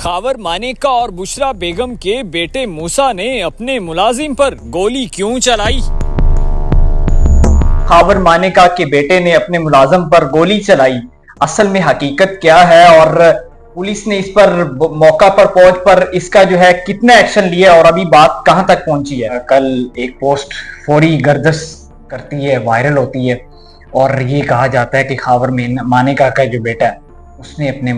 खावर मानेका और बुशरा बेगम के बेटे मूसा ने अपने मुलाजिम पर गोली क्यों चलाई? खावर मानेका के बेटे ने अपने मुलाजिम पर गोली चलाई। असल में हकीकत क्या है और पुलिस ने इस पर मौका पर पहुंच पर इसका जो है कितना एक्शन लिया और अभी बात कहां तक पहुंची है। कल एक पोस्ट फौरी गर्दिश करती है, वायरल होती है और ये कहा जाता है कि खावर मानेका का जो बेटा है उसने अपने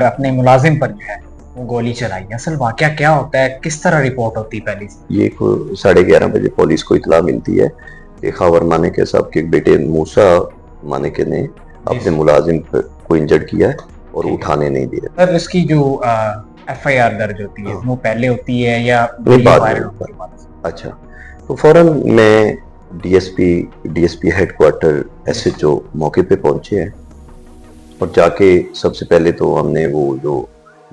अपने मुलाजिम पर जो है वो गोली चलाई। असल वाकया क्या होता है, किस तरह रिपोर्ट होती है? पहले ये 11:30 बजे पुलिस को इतला मिलती है कि खावर मानेके साहब के बेटे मूसा मानेके ने अपने मुलाजिम को इंजर्ड किया है और उठाने नहीं दिया। सर इसकी जो FIR दर्ज होती है वो पहले होती है या वायरल होती है? अच्छा, तो फौरन मैं डीएसपी हेडक्वार्टर SHO मौके पे पहुंचे हैं और जाके सबसे पहले तो हमने वो जो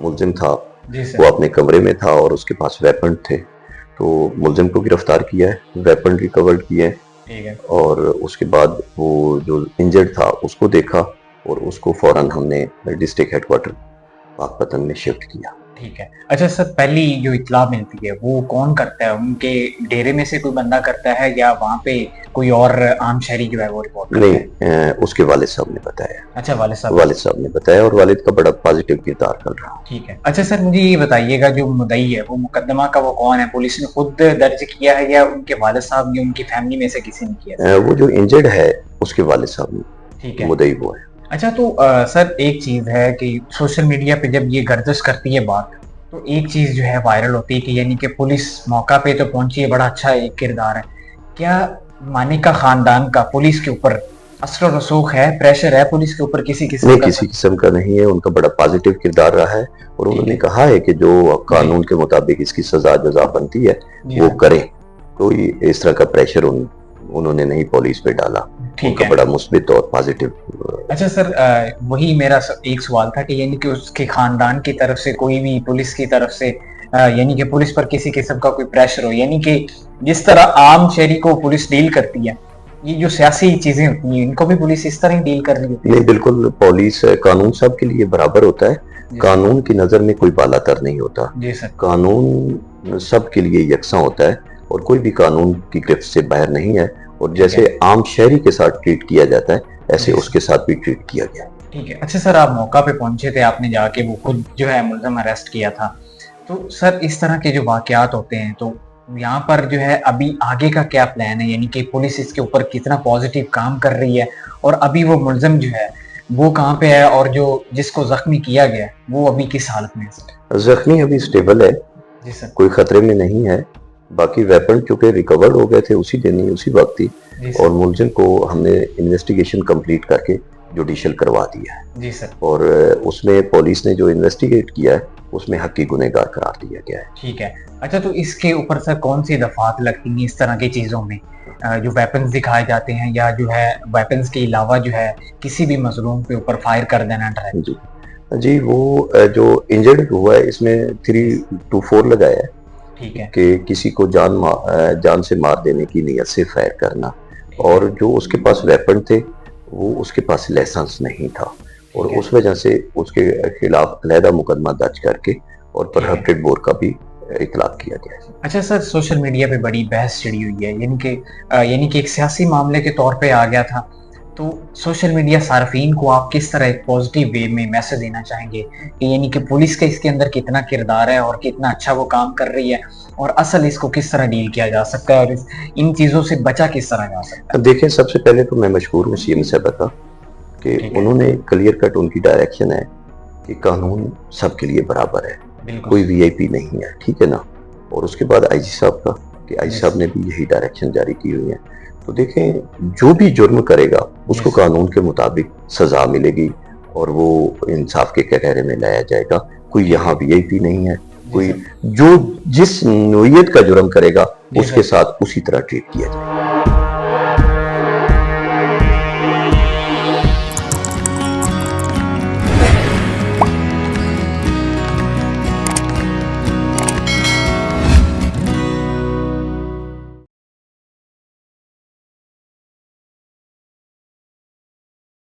मुलजिम था वो अपने कमरे में था और उसके पास वेपन थे, तो मुलजिम को गिरफ्तार किया है, वेपन रिकवर्ड किए हैं और उसके बाद वो जो इंजर्ड था उसको देखा और उसको फौरन हमने डिस्ट्रिक्ट हेडक्वार्टर पाकपतन में शिफ्ट किया। ठीक है। अच्छा सर, पहली जो इत्ला मिलती है वो कौन करता है? उनके डेरे में से कोई बंदा करता है या वहाँ पे कोई और आम शहरी जो है वो रिपोर्ट करता है? नहीं, उसके वालिद साहब ने बताया। अच्छा, वालिद साहब ने बताया और वालिद का बड़ा पॉजिटिव किरदार कर रहा। ठीक है। अच्छा सर, मुझे ये बताइएगा जो मुद्दई है वो मुकदमा का वो कौन है? पुलिस ने खुद दर्ज किया है या उनके वालिद साहब ने, उनकी फैमिली में से किसी ने किया? वो जो इंजर्ड है उसके वालिद साहब ने। ठीक है, मुद्दई वो है। अच्छा, तो सर एक चीज है कि सोशल मीडिया पे जब ये गर्दिश करती है बात, तो एक चीज जो है वायरल होती है कि यानी कि पुलिस मौका पे तो पहुंची है, बड़ा अच्छा एक किरदार है। क्या मानेका खानदान का पुलिस के ऊपर असर और रसूख है, प्रेशर है पुलिस के ऊपर किसी किस्म का? किसी किस्म का नहीं है। उनका बड़ा पॉजिटिव किरदार रहा है और उन्होंने कहा है कि जो कानून के मुताबिक इसकी सजा जजा बनती है वो करें। कोई इस तरह का प्रेशर उन्होंने नहीं पुलिस पे डाला। ठीक है, बड़ा मुस्बित और पॉजिटिव। अच्छा सर, वही मेरा एक सवाल था कि यानी कि उसके खानदान की तरफ से कोई भी पुलिस की तरफ से यानी कि पुलिस पर किसी किस्म का कोई प्रेशर हो, यानी कि जिस तरह आम शहरी को पुलिस डील करती है, ये जो सियासी चीजें होती हैं इनको भी पुलिस इस तरह ही डील कर रही होती है? नहीं, बिल्कुल। पुलिस कानून सबके लिए बराबर होता है। कानून की नजर में कोई बालातर नहीं होता। जी सर। कानून सबके लिए यकसा होता है और कोई भी कानून की गिरफ्त से बाहर नहीं है और जैसे आम शहरी के साथ ट्रीट किया जाता है ऐसे उसके साथ भी ट्रीट किया गया। ठीक है। अच्छा सर, आप मौका पे पहुंचे थे, आपने जाके वो खुद जो है मुलजिम अरेस्ट किया था, तो सर इस तरह के जो वाकयात होते हैं तो यहाँ पर जो है अभी आगे का क्या प्लान है? यानी कि पुलिस इसके ऊपर कितना पॉजिटिव काम कर रही है और अभी वो मुलजिम जो है वो कहाँ पे है और जो जिसको जख्मी किया गया वो अभी किस हालत में है? जख्मी अभी स्टेबल है। जी सर। कोई खतरे में नहीं है। बाकी वेपन चूंकि रिकवर्ड हो गए थे उसी दिन ही, उसी वक्त ही, और मुलजिम को हमने इन्वेस्टिगेशन कंप्लीट करके जुडिशियल करवा दिया है। जी सर। और उसमें पुलिस ने जो इन्वेस्टिगेट किया है उसमें हक़ी गुनहगार करार दिया गया है। ठीक है। अच्छा, तो इसके ऊपर सर कौन सी दफात लगती हैं इस तरह की चीजों में, जो वेपन्स दिखाए जाते हैं या जो है वेपन्स के अलावा जो है किसी भी मजलूम के ऊपर फायर कर देना डायरेक्ट? जी, वो जो इंजर्ड हुआ है इसमें 324 लगाया है। ठीक है, कि किसी को जान से मार देने की नीयत से फायर करना, और जो उसके पास वेपन थे वो उसके पास लाइसेंस नहीं था और उस वजह से उसके खिलाफ अलहदा मुकदमा दर्ज करके और प्रोहिबिटेड बोर का भी इतलाक किया गया है। अच्छा सर, सोशल मीडिया पे बड़ी बहस छिड़ी हुई है, यानी कि एक सियासी मामले के तौर पे आ गया था, तो सोशल मीडिया सार्फिन को आप किस तरह एक पॉजिटिव वे में मैसेज देना चाहेंगे कि यानी कि पुलिस का इसके अंदर कितना किरदार है और कितना अच्छा वो काम कर रही है और असल इसको किस तरह डील किया जा सकता है और इन चीजों से बचा किस तरह जा सकता है? देखिए, सबसे पहले तो मैं मशहूर हूँ CM साहब का कि उन्होंने क्लियर कट, उनकी डायरेक्शन है कि कानून सबके लिए बराबर है, कोई VIP नहीं है, ठीक है ना। और उसके बाद IG साहब का कि IG साहब ने भी यही डायरेक्शन जारी की हुई है। तो देखें, जो भी जुर्म करेगा उसको कानून के मुताबिक सजा मिलेगी और वो इंसाफ के कटहरे में लाया जाएगा। कोई यहाँ VIP नहीं है। कोई जो जिस नोयत का जुर्म करेगा उसके साथ उसी तरह ट्रीट किया जाएगा।